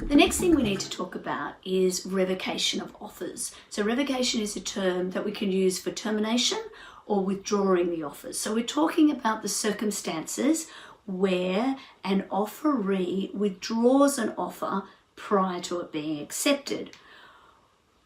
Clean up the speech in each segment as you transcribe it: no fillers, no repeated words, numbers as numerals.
The next thing we need to talk about is revocation of offers. So revocation is a term that we can use for termination or withdrawing the offers. So we're talking about the circumstances where an offeree withdraws an offer prior to it being accepted.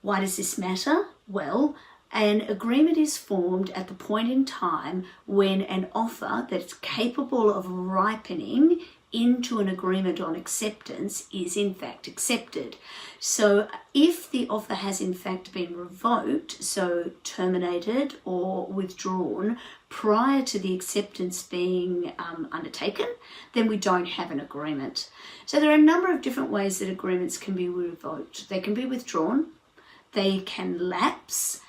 Why does this matter? Well, an agreement is formed at the point in time when an offer that's capable of ripening into an agreement on acceptance is in fact accepted. So if the offer has in fact been revoked, so terminated or withdrawn prior to the acceptance being undertaken, then we don't have an agreement. So there are a number of different ways that agreements can be revoked. They can be withdrawn, they can lapse.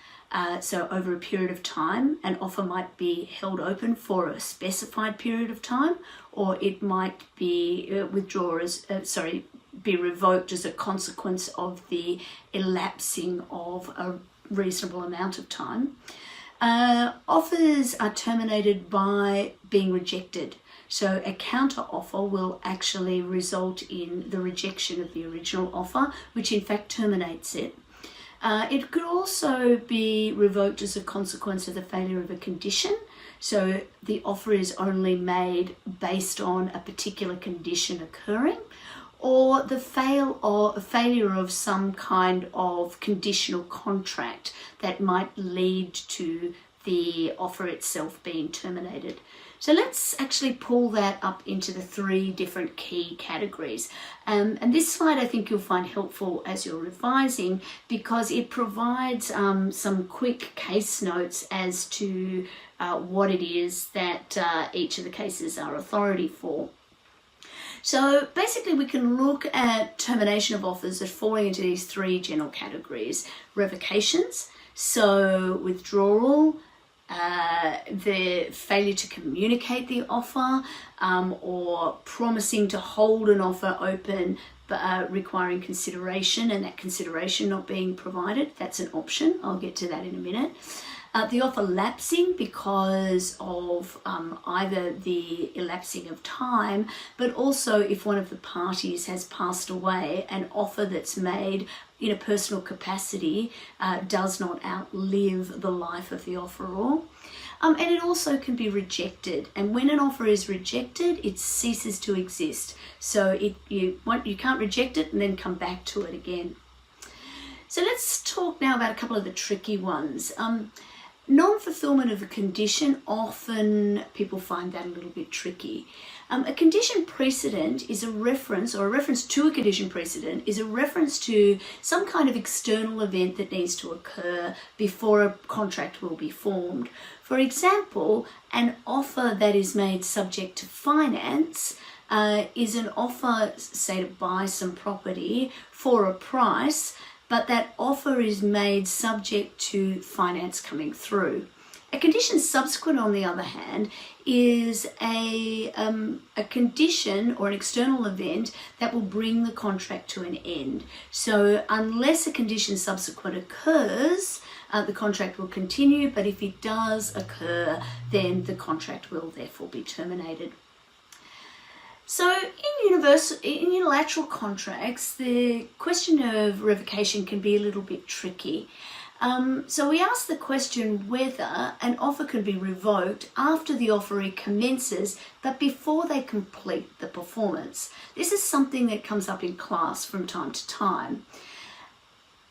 So over a period of time, an offer might be held open for a specified period of time, or it might be be revoked as a consequence of the elapsing of a reasonable amount of time. Offers are terminated by being rejected. So a counter offer will actually result in the rejection of the original offer, which in fact terminates it. It could also be revoked as a consequence of the failure of a condition. So the offer is only made based on a particular condition occurring, or the failure of some kind of conditional contract that might lead to the offer itself being terminated. So let's actually pull that up into the three different key categories. And this slide I think you'll find helpful as you're revising because it provides some quick case notes as to what it is that each of the cases are authority for. So basically we can look at termination of offers that fall into these three general categories. Revocations, so withdrawal, the failure to communicate the offer, or promising to hold an offer open but requiring consideration and that consideration not being provided. That's an option. I'll get to that in a minute. The offer lapsing because of either the elapsing of time, but also if one of the parties has passed away, an offer that's made in a personal capacity does not outlive the life of the offeror. And it also can be rejected. And when an offer is rejected, it ceases to exist. So you can't reject it and then come back to it again. So let's talk now about a couple of the tricky ones. Non-fulfillment of a condition, often people find that a little bit tricky. A condition precedent is a reference, or a reference to a condition precedent is a reference to some kind of external event that needs to occur before a contract will be formed. For example, an offer that is made subject to finance is an offer, say, to buy some property for a price, but that offer is made subject to finance coming through. A condition subsequent, on the other hand, is a condition or an external event that will bring the contract to an end. So unless a condition subsequent occurs, the contract will continue, but if it does occur, then the contract will therefore be terminated. So in unilateral contracts, the question of revocation can be a little bit tricky. So we ask the question whether an offer can be revoked after the offeree commences, but before they complete the performance. This is something that comes up in class from time to time.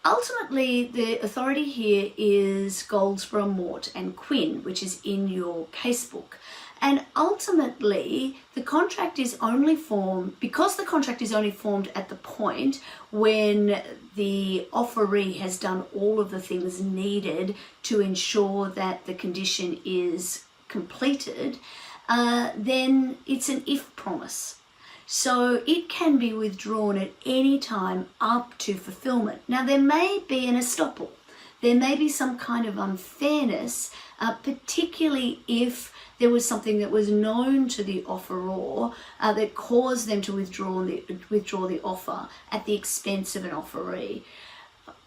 Ultimately, the authority here is Goldsborough, Mort and Quinn, which is in your casebook. And ultimately, the contract is only formed, because the contract is only formed at the point when the offeree has done all of the things needed to ensure that the condition is completed, then it's an if promise. So it can be withdrawn at any time up to fulfillment. Now, there may be an estoppel. There may be some kind of unfairness, particularly if there was something that was known to the offeror that caused them to withdraw the offer at the expense of an offeree.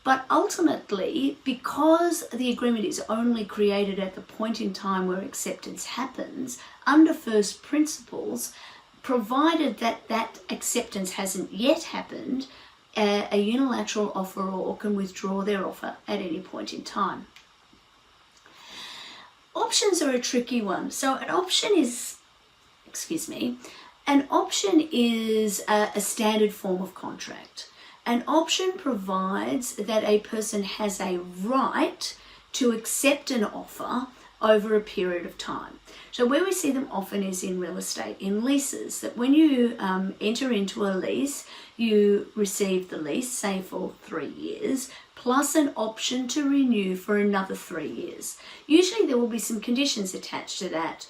But ultimately, because the agreement is only created at the point in time where acceptance happens, under first principles, provided that that acceptance hasn't yet happened, a unilateral offeror can withdraw their offer at any point in time. Options are a tricky one. So an option is, an option is a standard form of contract. An option provides that a person has a right to accept an offer over a period of time. So where we see them often is in real estate, in leases, that when you enter into a lease, you receive the lease, say for 3 years, plus an option to renew for another 3 years. Usually there will be some conditions attached to that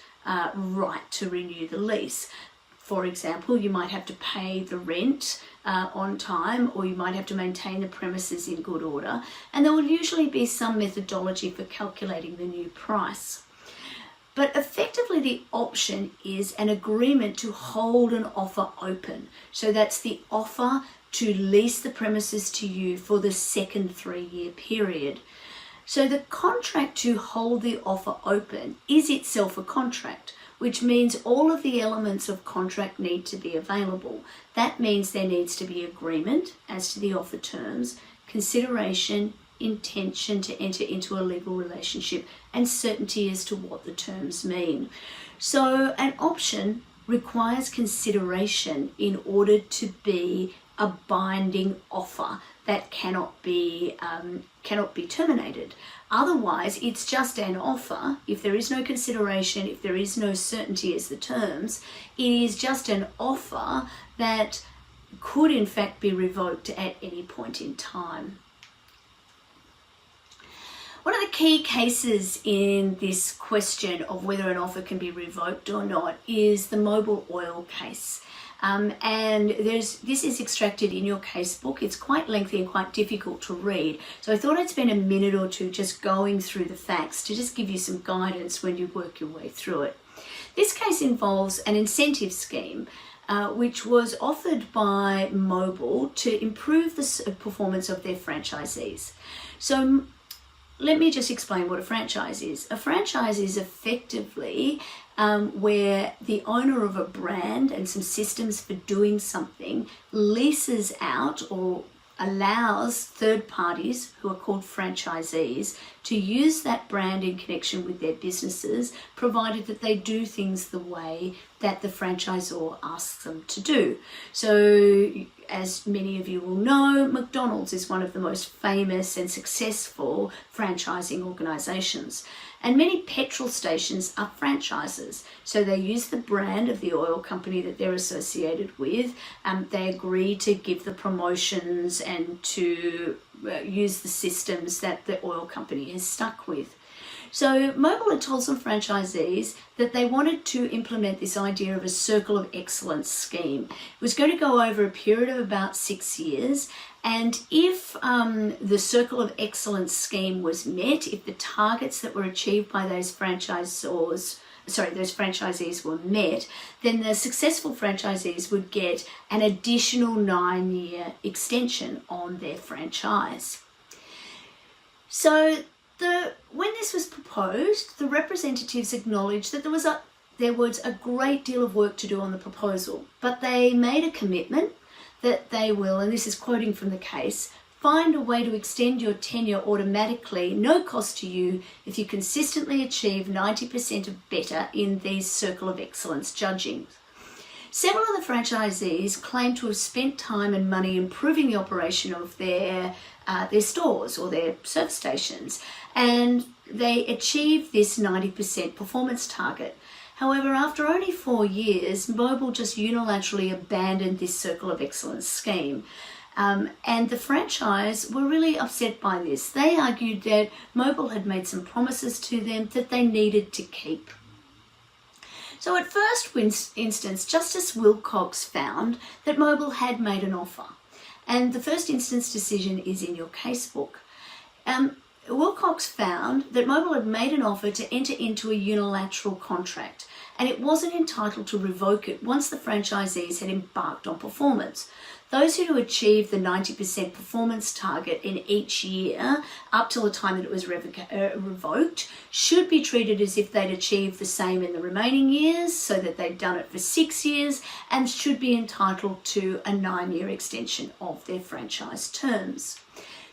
right to renew the lease. For example, you might have to pay the rent on time, or you might have to maintain the premises in good order, and there will usually be some methodology for calculating the new price. But effectively the option is an agreement to hold an offer open. So that's the offer to lease the premises to you for the second 3-year period. So the contract to hold the offer open is itself a contract, which means all of the elements of contract need to be available. That means there needs to be agreement as to the offer terms, consideration, intention to enter into a legal relationship, and certainty as to what the terms mean. So an option requires consideration in order to be a binding offer that cannot be terminated. Otherwise, it's just an offer. If there is no consideration, if there is no certainty as the terms, it is just an offer that could in fact be revoked at any point in time. One of the key cases in this question of whether an offer can be revoked or not is the Mobil Oil case. And this is extracted in your casebook. It's quite lengthy and quite difficult to read. So I thought I'd spend a minute or two just going through the facts to just give you some guidance when you work your way through it. This case involves an incentive scheme which was offered by Mobil to improve the performance of their franchisees. So let me just explain what a franchise is. A franchise is effectively where the owner of a brand and some systems for doing something leases out or allows third parties, who are called franchisees, to use that brand in connection with their businesses, provided that they do things the way that the franchisor asks them to do. So, as many of you will know, McDonald's is one of the most famous and successful franchising organisations. And many petrol stations are franchises. So they use the brand of the oil company that they're associated with. They agree to give the promotions and to use the systems that the oil company has stuck with. So Mobil had told some franchisees that they wanted to implement this idea of a circle of excellence scheme. It was going to go over a period of about 6 years, and if the circle of excellence scheme was met, if the targets that were achieved by those franchisees were met, then the successful franchisees would get an additional 9-year extension on their franchise. So when this was proposed, the representatives acknowledged that there was a great deal of work to do on the proposal, but they made a commitment that they will, and this is quoting from the case, find a way to extend your tenure automatically, no cost to you, if you consistently achieve 90% or better in these Circle of Excellence judgings. Several of the franchisees claim to have spent time and money improving the operation of their stores or their service stations, and they achieved this 90% performance target. However, after only 4 years, Mobil just unilaterally abandoned this Circle of Excellence scheme. And the franchise were really upset by this. They argued that Mobil had made some promises to them that they needed to keep. So at first instance, Justice Wilcox found that Mobil had made an offer. And the first instance decision is in your casebook. Wilcox found that Mobil had made an offer to enter into a unilateral contract, and it wasn't entitled to revoke it once the franchisees had embarked on performance. those who achieve the 90% performance target in each year up till the time that it was revoked should be treated as if they'd achieved the same in the remaining years, so that they've done it for 6 years, and should be entitled to a 9-year extension of their franchise terms.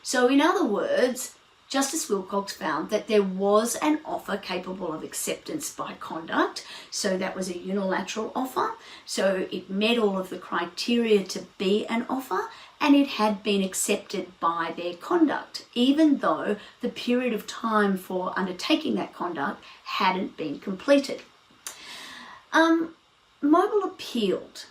So in other words, Justice Wilcox found that there was an offer capable of acceptance by conduct. So that was a unilateral offer. So it met all of the criteria to be an offer, and it had been accepted by their conduct, even though the period of time for undertaking that conduct hadn't been completed. Mobil appealed.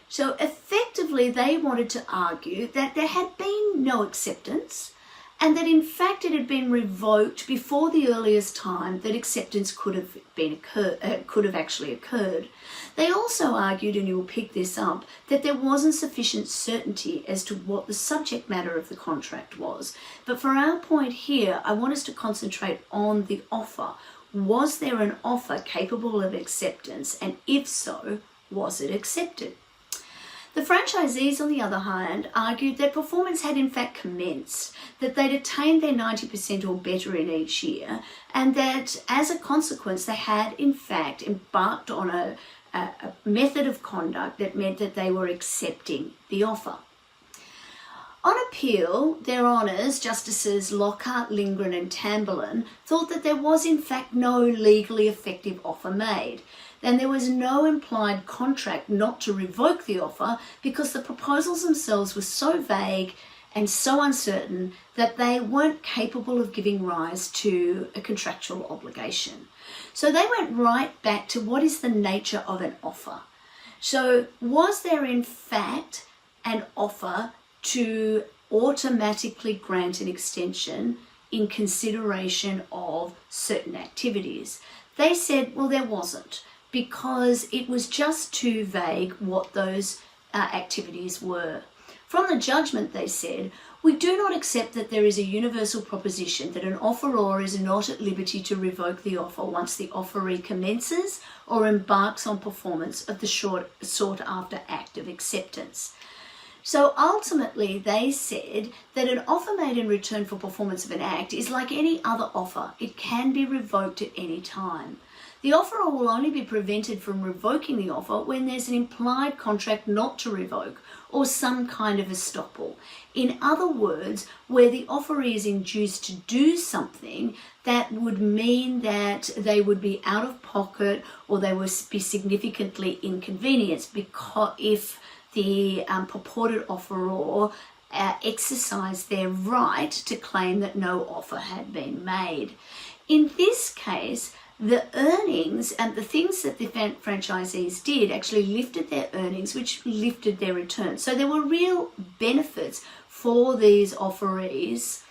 So effectively, they wanted to argue that there had been no acceptance, and that in fact it had been revoked before the earliest time that acceptance could have actually occurred. They also argued, and you'll pick this up, that there wasn't sufficient certainty as to what the subject matter of the contract was. But for our point here, I want us to concentrate on the offer. Was there an offer capable of acceptance, and if so, was it accepted? The franchisees, on the other hand, argued that performance had in fact commenced, that they'd attained their 90% or better in each year, and that as a consequence they had in fact embarked on a method of conduct that meant that they were accepting the offer. On appeal, their honours, Justices Lockhart, Lindgren and Tamberlin, thought that there was in fact no legally effective offer made. Then there was no implied contract not to revoke the offer, because the proposals themselves were so vague and so uncertain that they weren't capable of giving rise to a contractual obligation. So they went right back to what is the nature of an offer. So was there in fact an offer to automatically grant an extension in consideration of certain activities? They said, well, there wasn't, because it was just too vague what those activities were. From the judgment, they said, we do not accept that there is a universal proposition that an offeror is not at liberty to revoke the offer once the offeree commences or embarks on performance of the sought-after act of acceptance. So ultimately, they said that an offer made in return for performance of an act is like any other offer. It can be revoked at any time. The offeror will only be prevented from revoking the offer when there's an implied contract not to revoke or some kind of estoppel. In other words, where the offeree is induced to do something that would mean that they would be out of pocket or they would be significantly inconvenienced because if the purported offeror exercised their right to claim that no offer had been made. In this case, the earnings and the things that the franchisees did actually lifted their earnings, which lifted their returns. So there were real benefits for these offerees,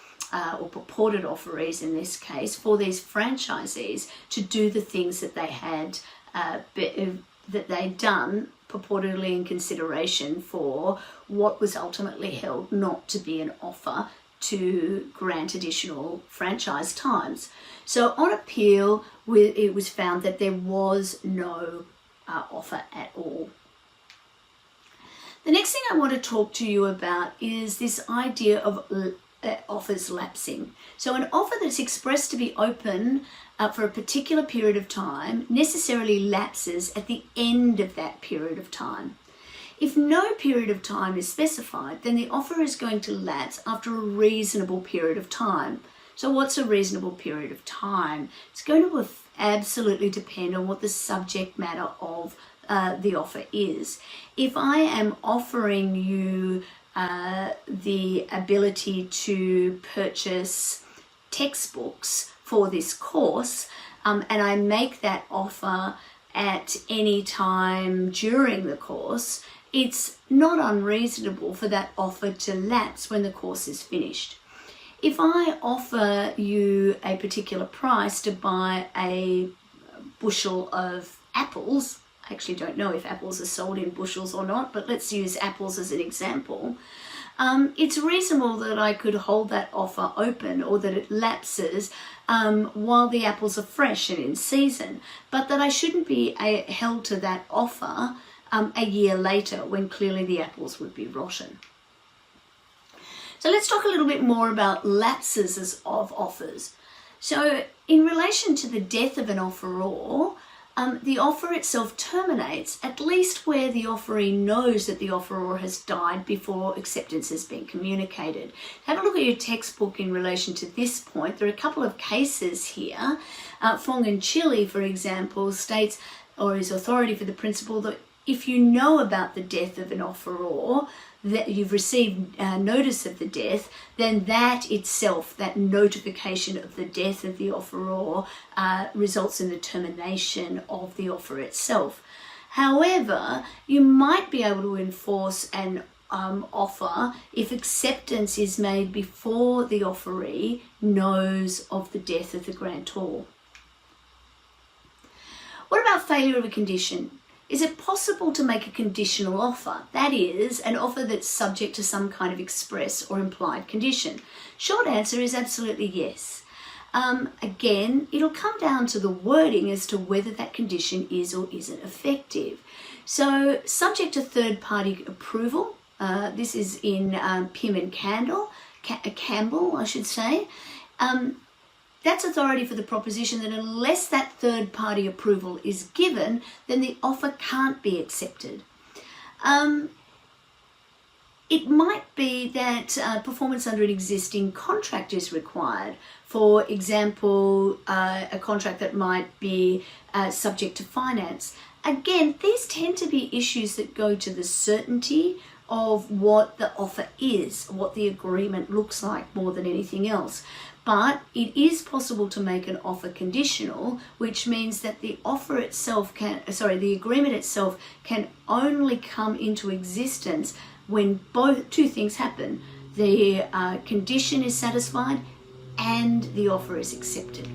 or purported offerees in this case, for these franchisees to do the things that they had that they'd done purportedly in consideration for what was ultimately held not to be an offer to grant additional franchise times. So on appeal, it was found that there was no offer at all. The next thing I want to talk to you about is this idea of offers lapsing. So an offer that's expressed to be open for a particular period of time necessarily lapses at the end of that period of time. If no period of time is specified, then the offer is going to lapse after a reasonable period of time. So what's a reasonable period of time? It's going to absolutely depend on what the subject matter of the offer is. If I am offering you the ability to purchase textbooks for this course, and I make that offer at any time during the course, it's not unreasonable for that offer to lapse when the course is finished. If I offer you a particular price to buy a bushel of apples, I actually don't know if apples are sold in bushels or not, but let's use apples as an example. It's reasonable that I could hold that offer open, or that it lapses while the apples are fresh and in season, but that I shouldn't be held to that offer a year later when clearly the apples would be rotten. So let's talk a little bit more about lapses of offers. So in relation to the death of an offeror, the offer itself terminates at least where the offeree knows that the offeror has died before acceptance has been communicated. Have a look at your textbook in relation to this point. There are a couple of cases here. Fong and Chile, for example, states or is authority for the principle that if you know about the death of an offeror, that you've received notice of the death, then that itself, that notification of the death of the offeror, results in the termination of the offer itself. However, you might be able to enforce an offer if acceptance is made before the offeree knows of the death of the grantor. What about failure of a condition? Is it possible to make a conditional offer? That is, an offer that's subject to some kind of express or implied condition. Short answer is absolutely yes. Again, it'll come down to the wording as to whether that condition is or isn't effective. So, subject to third-party approval, this is in Pym and Campbell, I should say. That's authority for the proposition that unless that third-party approval is given, then the offer can't be accepted. It might be that performance under an existing contract is required. For example, a contract that might be subject to finance. Again, these tend to be issues that go to the certainty of what the offer is, what the agreement looks like more than anything else. But it is possible to make an offer conditional, which means that the offer itself the agreement itself can only come into existence when two things happen. The condition is satisfied and the offer is accepted.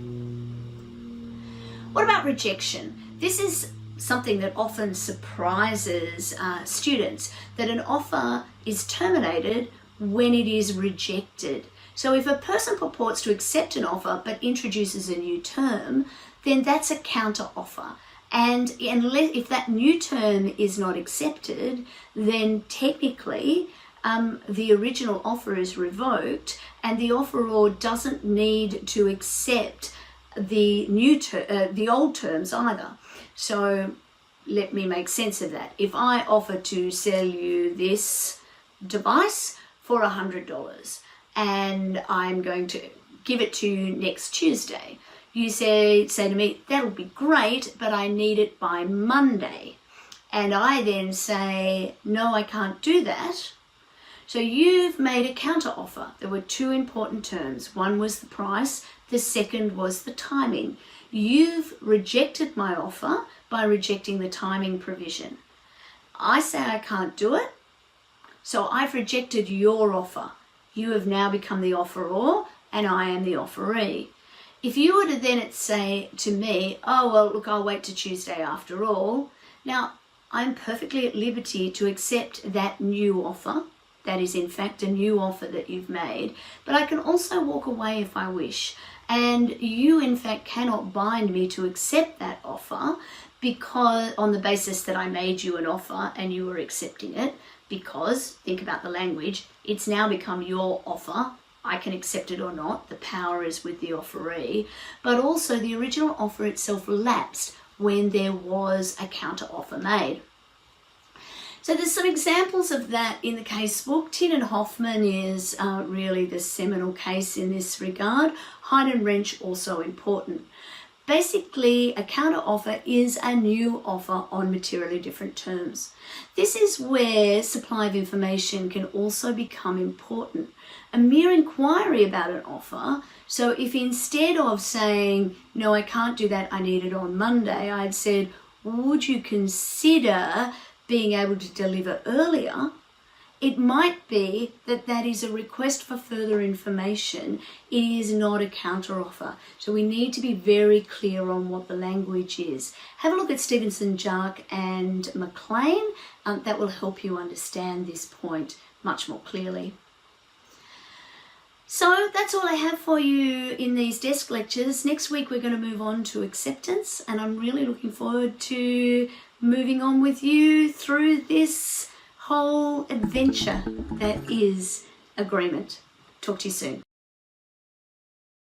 What about rejection? This is something that often surprises students, that an offer is terminated when it is rejected. So if a person purports to accept an offer but introduces a new term, then that's a counter offer. And if that new term is not accepted, then technically the original offer is revoked and the offeror doesn't need to accept the old terms either. So let me make sense of that. If I offer to sell you this device for $100 and I'm going to give it to you next Tuesday, you say to me, that'll be great, but I need it by Monday. And I then say, no, I can't do that. So you've made a counter offer. There were two important terms. One was the price. The second was the timing. You've rejected my offer by rejecting the timing provision. I say I can't do it. So I've rejected your offer. You have now become the offeror and I am the offeree. If you were to then say to me, oh, well, look, I'll wait to Tuesday after all. Now, I'm perfectly at liberty to accept that new offer. That is, in fact, a new offer that you've made. But I can also walk away if I wish. And you, in fact, cannot bind me to accept that offer because on the basis that I made you an offer and you were accepting it. Because, think about the language, it's now become your offer. I can accept it or not. The power is with the offeree. But also the original offer itself lapsed when there was a counter offer made. So there's some examples of that in the casebook. Tin and Hoffman is really the seminal case in this regard. Hyde and Wrench also important. Basically, a counter offer is a new offer on materially different terms. This is where supply of information can also become important. A mere inquiry about an offer, so if instead of saying, no, I can't do that, I need it on Monday, I'd said, would you consider being able to deliver earlier? It might be that that is a request for further information. It is not a counteroffer. So we need to be very clear on what the language is. Have a look at Stevenson, Jark and McLean. That will help you understand this point much more clearly. So that's all I have for you in these desk lectures. Next week we're going to move on to acceptance, and I'm really looking forward to moving on with you through this whole adventure that is agreement. Talk to you soon.